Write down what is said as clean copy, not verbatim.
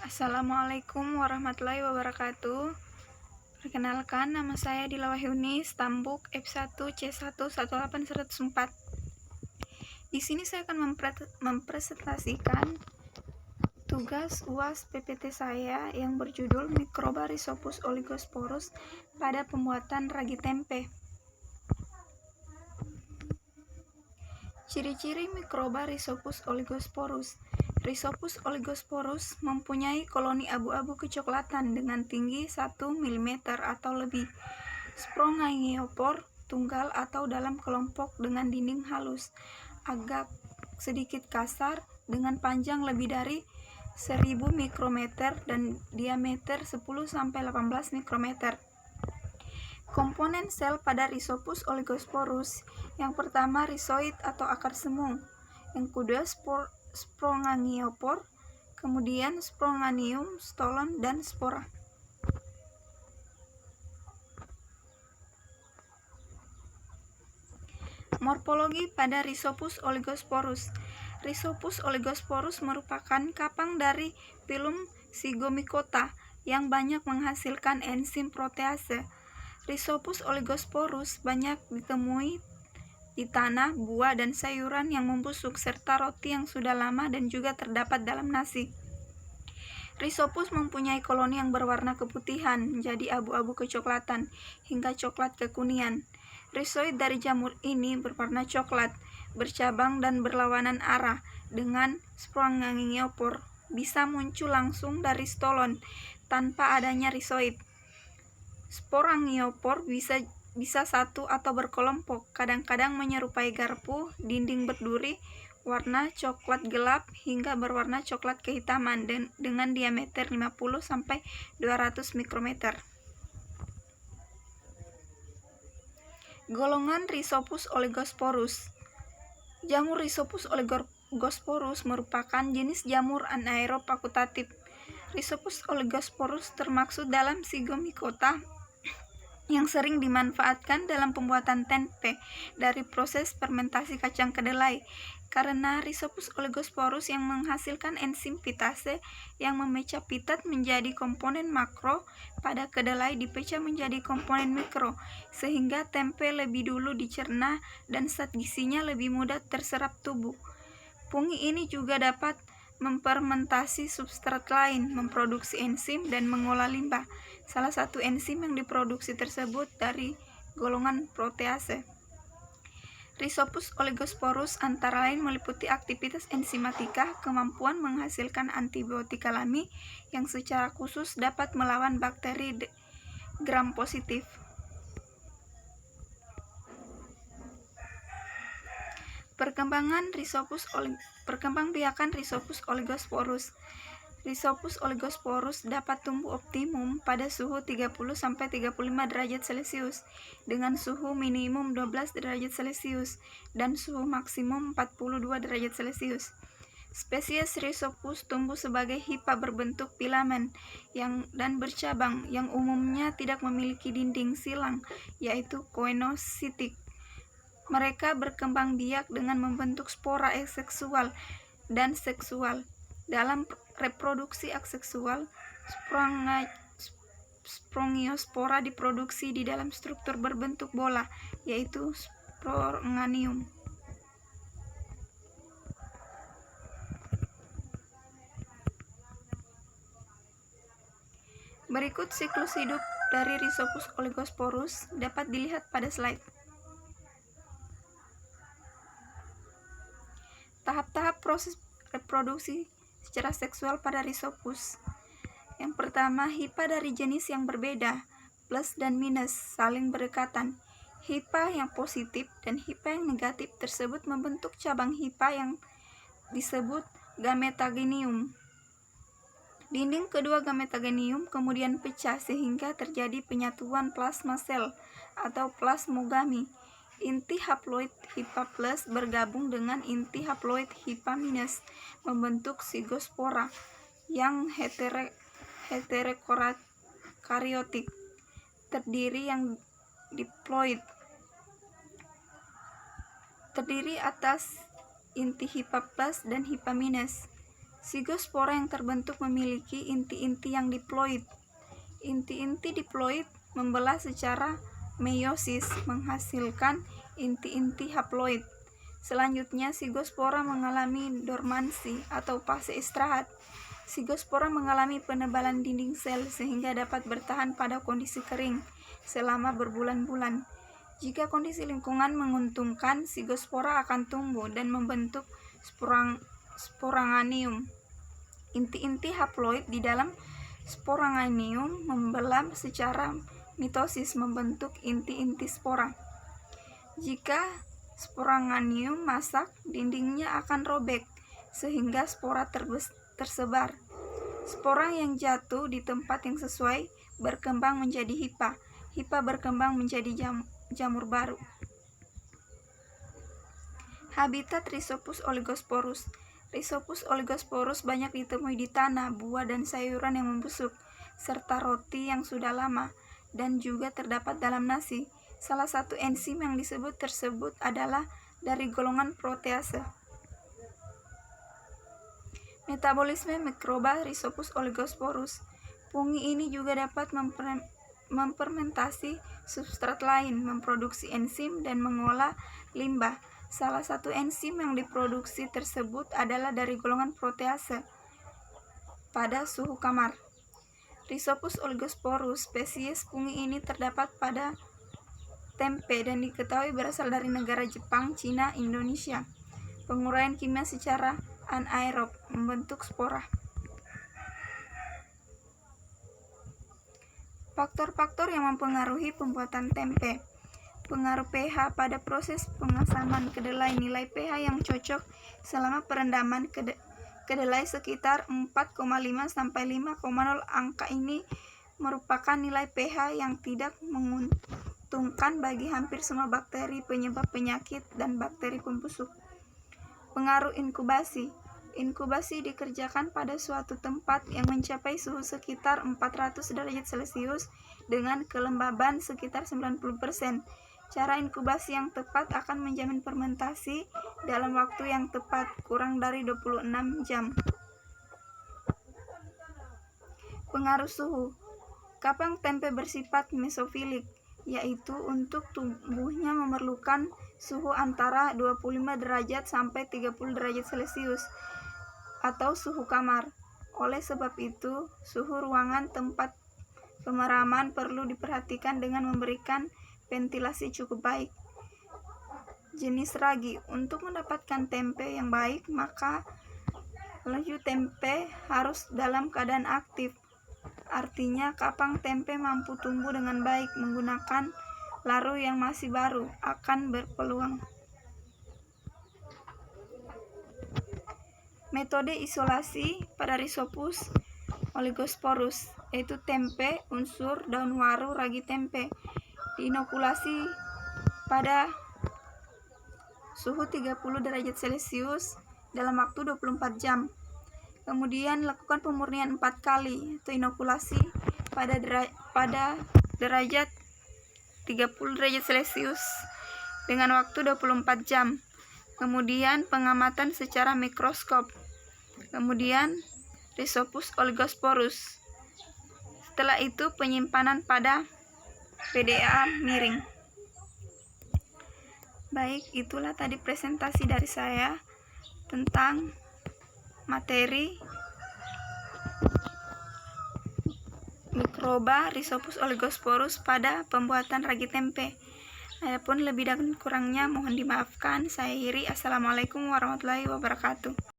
Assalamualaikum warahmatullahi wabarakatuh. Perkenalkan, nama saya Dilawayuni Stambuk F1C11804. Di sini saya akan mempresentasikan tugas UAS PPT saya yang berjudul Mikroba Rhizopus oligosporus pada pembuatan ragi tempe. Ciri-ciri mikroba Rhizopus oligosporus. Rhizopus oligosporus mempunyai koloni abu-abu kecoklatan dengan tinggi 1 mm atau lebih. Sporangiospor tunggal atau dalam kelompok dengan dinding halus, agak sedikit kasar, dengan panjang lebih dari 1000 mikrometer dan diameter 10-18 mikrometer. Komponen sel pada Rhizopus oligosporus: yang pertama rizoid atau akar semu, yang kedua sporangiospor, kemudian sporangium, stolon, dan spora. Morfologi pada Rhizopus oligosporus. Rhizopus oligosporus merupakan kapang dari filum Zygomicota yang banyak menghasilkan enzim protease. Rhizopus oligosporus banyak ditemui di tanah, buah, dan sayuran yang membusuk, serta roti yang sudah lama dan juga terdapat dalam nasi. Rhizopus mempunyai koloni yang berwarna keputihan menjadi abu-abu kecoklatan hingga coklat kekuningan. Rizoid dari jamur ini berwarna coklat, bercabang dan berlawanan arah dengan sporangiospor. Bisa muncul langsung dari stolon tanpa adanya rizoid. Sporangiospor bisa satu atau berkelompok, kadang-kadang menyerupai garpu, dinding berduri, warna coklat gelap hingga berwarna coklat kehitaman dengan diameter 50-200 mikrometer. Golongan Rhizopus oligosporus. Jamur Rhizopus oligosporus merupakan jenis jamur anaerob fakultatif. Rhizopus oligosporus termaksud dalam Zygomicota yang sering dimanfaatkan dalam pembuatan tempe dari proses fermentasi kacang kedelai, karena Rhizopus oligosporus yang menghasilkan enzim pitase yang memecah pitat menjadi komponen makro pada kedelai dipecah menjadi komponen mikro, sehingga tempe lebih dulu dicerna dan zat gizinya lebih mudah terserap tubuh. Fungi ini juga dapat memfermentasi substrat lain, memproduksi enzim, dan mengolah limbah. Salah satu enzim yang diproduksi tersebut dari golongan protease. Rhizopus oligosporus antara lain meliputi aktivitas enzimatika, kemampuan menghasilkan antibiotik alami yang secara khusus dapat melawan bakteri gram positif. Perkembangbiakan Rhizopus oligosporus. Rhizopus oligosporus dapat tumbuh optimum pada suhu 30-35 derajat Celcius dengan suhu minimum 12 derajat Celcius dan suhu maksimum 42 derajat Celcius. Spesies Rhizopus tumbuh sebagai hifa berbentuk filamen dan bercabang yang umumnya tidak memiliki dinding silang, yaitu koenositik. Mereka berkembang biak dengan membentuk spora aseksual dan seksual. Dalam reproduksi aseksual, sporangiospora diproduksi di dalam struktur berbentuk bola, yaitu sporangium. Berikut siklus hidup dari Rhizopus oligosporus dapat dilihat pada slide. Tahap-tahap proses reproduksi secara seksual pada Rhizopus. Yang pertama, hifa dari jenis yang berbeda, plus dan minus, saling berdekatan. Hifa yang positif dan hifa yang negatif tersebut membentuk cabang hifa yang disebut gametagenium. Dinding kedua gametagenium kemudian pecah sehingga terjadi penyatuan plasma sel atau plasmogami. Inti haploid hifa plus bergabung dengan inti haploid hifa minus membentuk sigospora yang heterokaryotik, terdiri yang diploid, terdiri atas inti hifa plus dan hifa minus. Sigospora yang terbentuk memiliki inti-inti yang diploid. Inti-inti diploid membelah secara meiosis, menghasilkan inti-inti haploid. Selanjutnya, sigospora mengalami dormansi atau fase istirahat. Sigospora mengalami penebalan dinding sel sehingga dapat bertahan pada kondisi kering selama berbulan-bulan. Jika kondisi lingkungan menguntungkan, sigospora akan tumbuh dan membentuk sporangium. Inti-inti haploid di dalam sporangium membelah secara mitosis membentuk inti-inti spora. Jika sporangium masak, dindingnya akan robek sehingga spora tersebar. Spora yang jatuh di tempat yang sesuai berkembang menjadi hifa. Hifa berkembang menjadi jamur baru. Habitat Rhizopus oligosporus. Rhizopus oligosporus banyak ditemui di tanah, buah dan sayuran yang membusuk, serta roti yang sudah lama, dan juga terdapat dalam nasi. Salah satu enzim yang disebut tersebut adalah dari golongan protease. Metabolisme mikroba Rhizopus oligosporus. Fungi ini juga dapat memfermentasi substrat lain, memproduksi enzim, dan mengolah limbah. Salah satu enzim yang diproduksi tersebut adalah dari golongan protease pada suhu kamar. Rhizopus oligosporus, spesies fungi ini terdapat pada tempe dan diketahui berasal dari negara Jepang, Cina, Indonesia. Penguraian kimia secara anaerob membentuk spora. Faktor-faktor yang mempengaruhi pembuatan tempe. Pengaruh pH pada proses pengasaman kedelai. Nilai pH yang cocok selama perendaman kedelai sekitar 4,5 sampai 5,0. Angka ini merupakan nilai pH yang tidak menguntungkan bagi hampir semua bakteri penyebab penyakit dan bakteri pembusuk. Pengaruh inkubasi. Inkubasi dikerjakan pada suatu tempat yang mencapai suhu sekitar 400 derajat Celcius dengan kelembaban sekitar 90%. Cara inkubasi yang tepat akan menjamin fermentasi dalam waktu yang tepat, kurang dari 26 jam. Pengaruh suhu. Kapang tempe bersifat mesofilik, yaitu untuk tumbuhnya memerlukan suhu antara 25 derajat sampai 30 derajat Celcius atau suhu kamar. Oleh sebab itu, suhu ruangan tempat pemeraman perlu diperhatikan dengan memberikan ventilasi cukup baik. Jenis ragi. Untuk mendapatkan tempe yang baik, maka laju tempe harus dalam keadaan aktif. Artinya, kapang tempe mampu tumbuh dengan baik menggunakan laru yang masih baru akan berpeluang. Metode isolasi pada Rhizopus oligosporus, yaitu tempe, unsur daun waru, ragi tempe, diinokulasi pada suhu 30 derajat Celcius dalam waktu 24 jam. Kemudian lakukan pemurnian 4 kali atau inokulasi pada derajat 30 derajat Celcius dengan waktu 24 jam. Kemudian pengamatan secara mikroskop. Kemudian Rhizopus oligosporus. Setelah itu penyimpanan pada PDA miring. Baik, itulah tadi presentasi dari saya tentang materi mikroba Rhizopus oligosporus pada pembuatan ragi tempe. Adapun lebih dan kurangnya mohon dimaafkan. Saya Iri. Assalamualaikum warahmatullahi wabarakatuh.